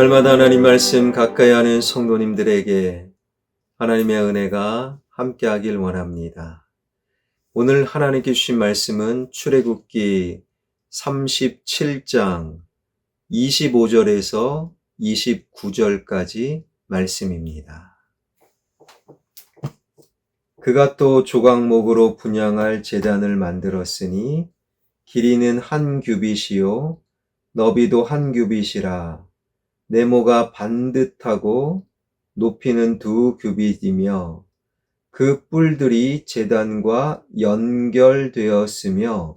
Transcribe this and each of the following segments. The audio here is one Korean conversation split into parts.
날마다 하나님 말씀 가까이 하는 성도님들에게 하나님의 은혜가 함께하길 원합니다. 오늘 하나님께 주신 말씀은 출애굽기 37장 25절에서 29절까지 말씀입니다. 그가 또 조각목으로 분향할 제단을 만들었으니 길이는 한 규빗이요 너비도 한 규빗이라. 네모가 반듯하고 높이는 2규빗이며 그 뿔들이 제단과 연결되었으며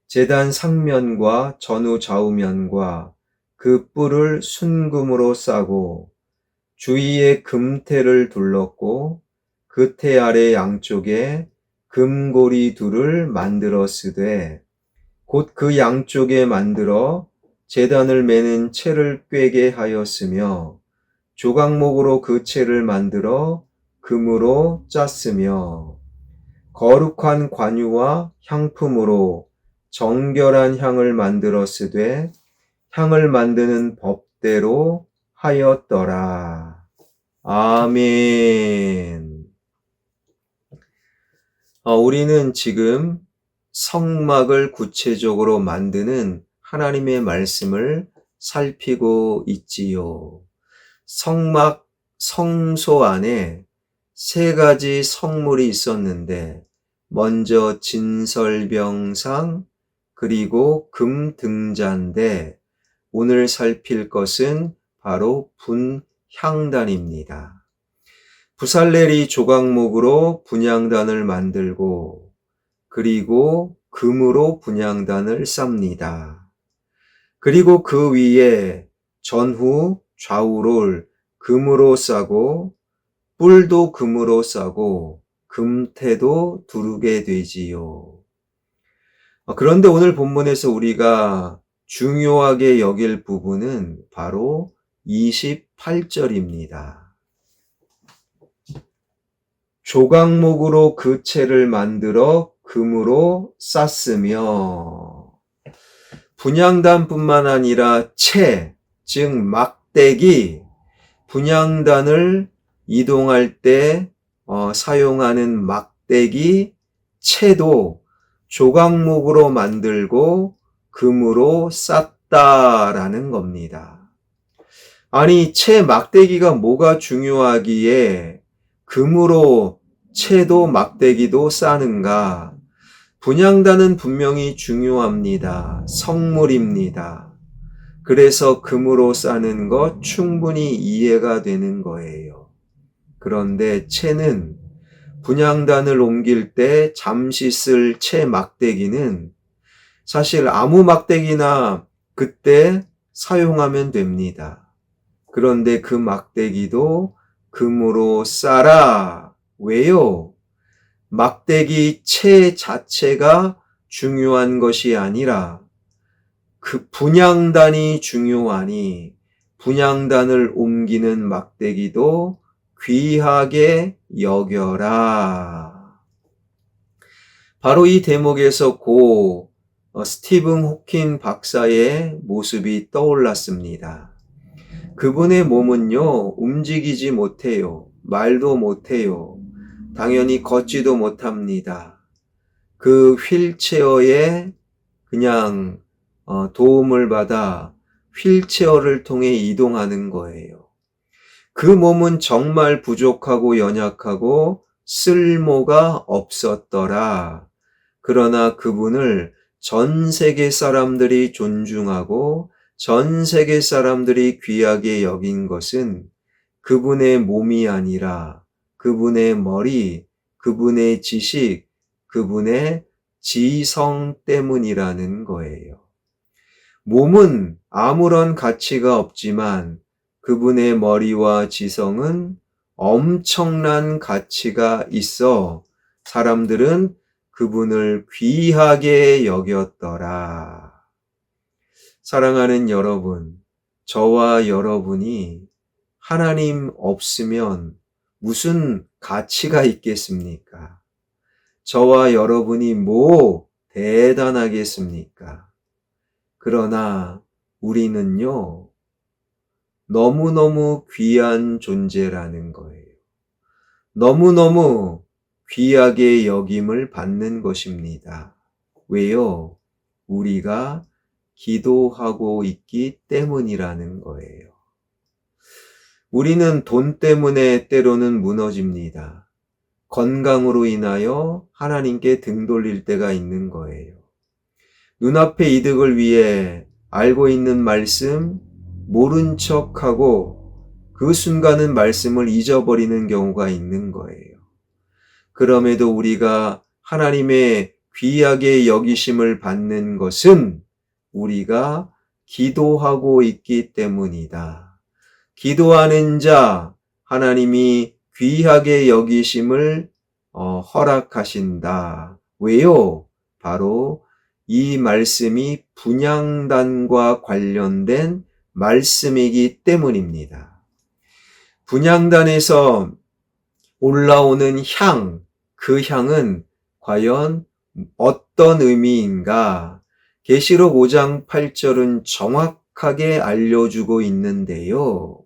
제단 상면과 전후 좌우면과 그 뿔을 순금으로 싸고 주위에 금테를 둘렀고 그 테 아래 양쪽에 금고리 둘을 만들었으되 곧 그 양쪽에 만들어 제단을 매는 채를 꿰게 하였으며 조각목으로 그 채를 만들어 금으로 짰으며 거룩한 관유와 향품으로 정결한 향을 만들었으되 향을 만드는 법대로 하였더라. 아멘. 우리는 지금 성막을 구체적으로 만드는 하나님의 말씀을 살피고 있지요. 성막, 성소 안에 3가지 성물이 있었는데 먼저 진설병상 그리고 금등잔인데 오늘 살필 것은 바로 분향단입니다. 부살렐이 조각목으로 분향단을 만들고 그리고 금으로 분향단을 쌉니다. 그리고 그 위에 전후 좌우를 금으로 싸고 뿔도 금으로 싸고 금테도 두르게 되지요. 그런데 오늘 본문에서 우리가 중요하게 여길 부분은 바로 28절입니다. 조각목으로 그 채를 만들어 금으로 쌌으며 분향단뿐만 아니라 채, 즉 막대기, 분향단을 이동할 때 사용하는 막대기, 채도 조각목으로 만들고 금으로 쌌다라는 겁니다. 아니, 채 막대기가 뭐가 중요하기에 금으로 채도 막대기도 싸는가? 분향단은 분명히 중요합니다. 성물입니다. 그래서 금으로 싸는 것 충분히 이해가 되는 거예요. 그런데 채는 분향단을 옮길 때 잠시 쓸 채 막대기는 사실 아무 막대기나 그때 사용하면 됩니다. 그런데 그 막대기도 금으로 싸라. 왜요? 막대기 채 자체가 중요한 것이 아니라 그 분향단이 중요하니 분향단을 옮기는 막대기도 귀하게 여겨라. 바로 이 대목에서 고 스티븐 호킹 박사의 모습이 떠올랐습니다. 그분의 몸은요, 움직이지 못해요. 말도 못해요. 당연히 걷지도 못합니다. 그 휠체어에 그냥 도움을 받아 휠체어를 통해 이동하는 거예요. 그 몸은 정말 부족하고 연약하고 쓸모가 없었더라. 그러나 그분을 전 세계 사람들이 존중하고 전 세계 사람들이 귀하게 여긴 것은 그분의 몸이 아니라 그분의 머리, 그분의 지식, 그분의 지성 때문이라는 거예요. 몸은 아무런 가치가 없지만 그분의 머리와 지성은 엄청난 가치가 있어 사람들은 그분을 귀하게 여겼더라. 사랑하는 여러분, 저와 여러분이 하나님 없으면 무슨 가치가 있겠습니까? 저와 여러분이 뭐 대단하겠습니까? 그러나 우리는요, 너무너무 귀한 존재라는 거예요. 너무너무 귀하게 여김을 받는 것입니다. 왜요? 우리가 기도하고 있기 때문이라는 거예요. 우리는 돈 때문에 때로는 무너집니다. 건강으로 인하여 하나님께 등 돌릴 때가 있는 거예요. 눈앞의 이득을 위해 알고 있는 말씀, 모른 척하고 그 순간은 말씀을 잊어버리는 경우가 있는 거예요. 그럼에도 우리가 하나님의 귀하게 여기심을 받는 것은 우리가 기도하고 있기 때문이다. 기도하는 자 하나님이 귀하게 여기심을 허락하신다. 왜요? 바로 이 말씀이 분향단과 관련된 말씀이기 때문입니다. 분향단에서 올라오는 향, 그 향은 과연 어떤 의미인가? 계시록 5장 8절은 정확하게 알려주고 있는데요.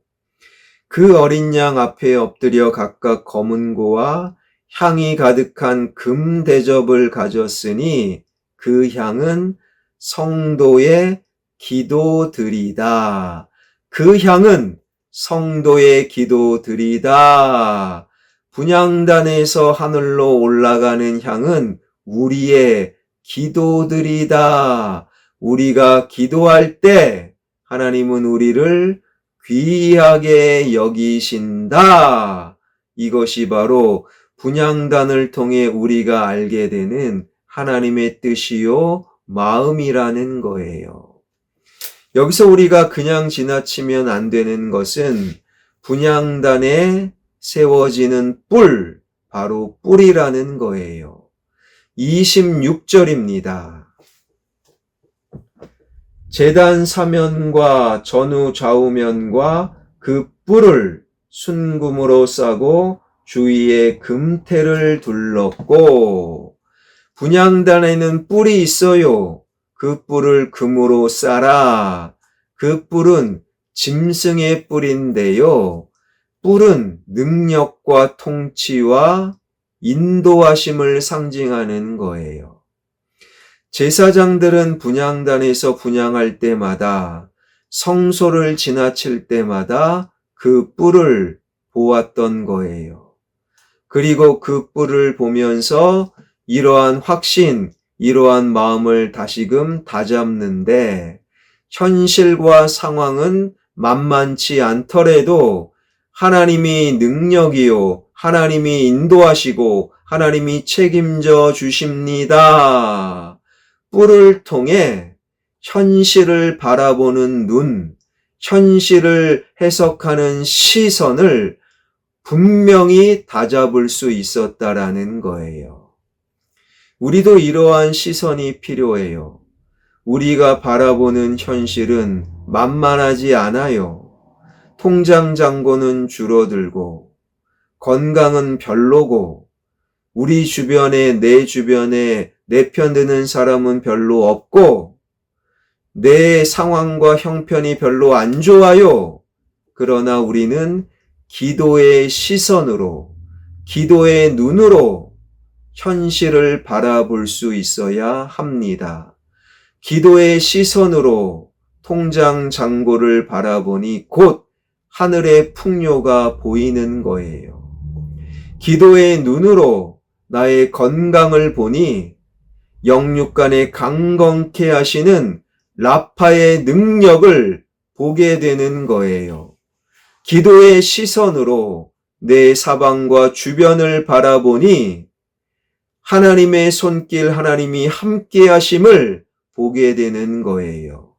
그 어린 양 앞에 엎드려 각각 검은고와 향이 가득한 금 대접을 가졌으니 그 향은 성도의 기도들이다. 그 향은 성도의 기도들이다. 분향단에서 하늘로 올라가는 향은 우리의 기도들이다. 우리가 기도할 때 하나님은 우리를 귀하게 여기신다. 이것이 바로 분향단을 통해 우리가 알게 되는 하나님의 뜻이요 마음이라는 거예요. 여기서 우리가 그냥 지나치면 안 되는 것은 분향단에 세워지는 뿔, 바로 뿔이라는 거예요. 26절입니다. 제단 사면과 전후 좌우면과 그 뿔을 순금으로 싸고 주위에 금태를 둘렀고, 분향단에는 뿔이 있어요. 그 뿔을 금으로 싸라. 그 뿔은 짐승의 뿔인데요. 뿔은 능력과 통치와 인도하심을 상징하는 거예요. 제사장들은 분향단에서 분향할 때마다, 성소를 지나칠 때마다 그 뿔을 보았던 거예요. 그리고 그 뿔을 보면서 이러한 확신, 이러한 마음을 다시금 다잡는데, 현실과 상황은 만만치 않더라도 하나님이 능력이요, 하나님이 인도하시고 하나님이 책임져 주십니다. 뿔을 통해 현실을 바라보는 눈, 현실을 해석하는 시선을 분명히 다잡을 수 있었다라는 거예요. 우리도 이러한 시선이 필요해요. 우리가 바라보는 현실은 만만하지 않아요. 통장 잔고는 줄어들고, 건강은 별로고, 우리 주변에, 내 주변에 내 편 드는 사람은 별로 없고, 내 상황과 형편이 별로 안 좋아요. 그러나 우리는 기도의 시선으로, 기도의 눈으로 현실을 바라볼 수 있어야 합니다. 기도의 시선으로 통장 잔고를 바라보니 곧 하늘의 풍요가 보이는 거예요. 기도의 눈으로 나의 건강을 보니 영육간에 강건케 하시는 라파의 능력을 보게 되는 거예요. 기도의 시선으로 내 사방과 주변을 바라보니 하나님의 손길, 하나님이 함께 하심을 보게 되는 거예요.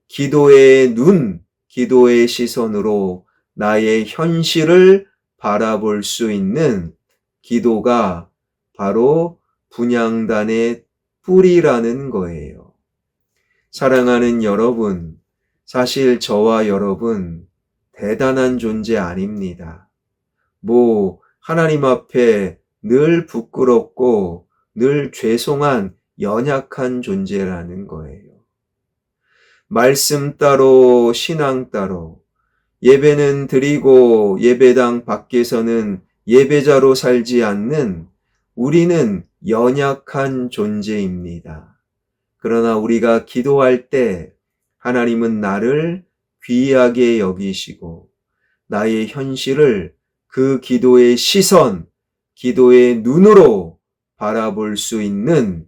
기도의 눈, 기도의 시선으로 나의 현실을 바라볼 수 있는 기도가 바로 분향단의 뿔이라는 거예요. 사랑하는 여러분, 사실 저와 여러분 대단한 존재 아닙니다. 하나님 앞에 늘 부끄럽고 늘 죄송한 연약한 존재라는 거예요. 말씀 따로 신앙 따로 예배는 드리고 예배당 밖에서는 예배자로 살지 않는 우리는 연약한 존재입니다. 그러나 우리가 기도할 때 하나님은 나를 귀하게 여기시고 나의 현실을 그 기도의 시선, 기도의 눈으로 바라볼 수 있는,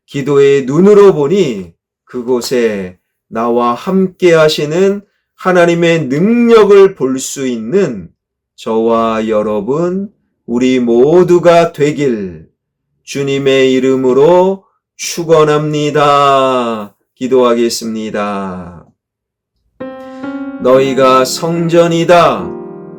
기도의 눈으로 보니 그곳에 나와 함께 하시는 하나님의 능력을 볼 수 있는 저와 여러분, 우리 모두가 되길 주님의 이름으로 축원합니다. 기도하겠습니다. 너희가 성전이다.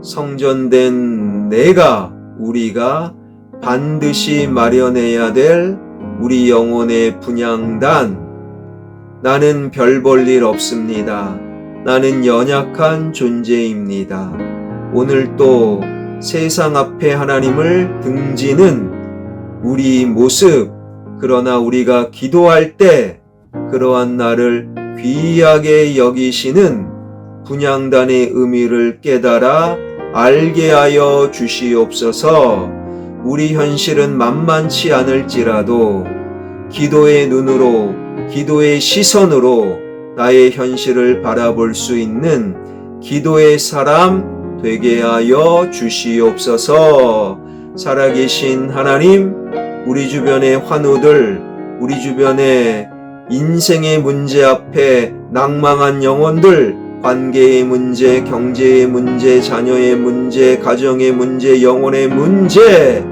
성전된 내가, 우리가 반드시 마련해야 될 우리 영혼의 분향단. 나는 별 볼 일 없습니다. 나는 연약한 존재입니다. 오늘 또 세상 앞에 하나님을 등지는 우리 모습, 그러나 우리가 기도할 때 그러한 나를 귀하게 여기시는 분향단의 의미를 깨달아 알게 하여 주시옵소서. 우리 현실은 만만치 않을지라도 기도의 눈으로, 기도의 시선으로 나의 현실을 바라볼 수 있는 기도의 사람 되게 하여 주시옵소서. 살아계신 하나님, 우리 주변의 환우들, 우리 주변의 인생의 문제 앞에 낭망한 영혼들, 관계의 문제, 경제의 문제, 자녀의 문제, 가정의 문제, 영혼의 문제,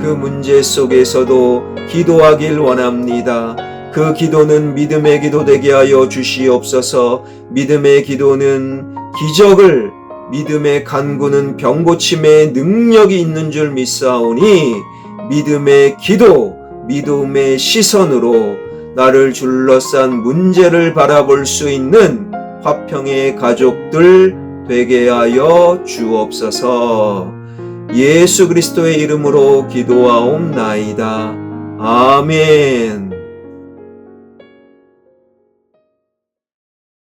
그 문제 속에서도 기도하길 원합니다. 그 기도는 믿음의 기도 되게 하여 주시옵소서. 믿음의 기도는 기적을, 믿음의 간구는 병고침의 능력이 있는 줄 믿사오니 믿음의 기도, 믿음의 시선으로 나를 둘러싼 문제를 바라볼 수 있는 화평의 가족들 되게 하여 주옵소서. 예수 그리스도의 이름으로 기도하옵나이다. 아멘.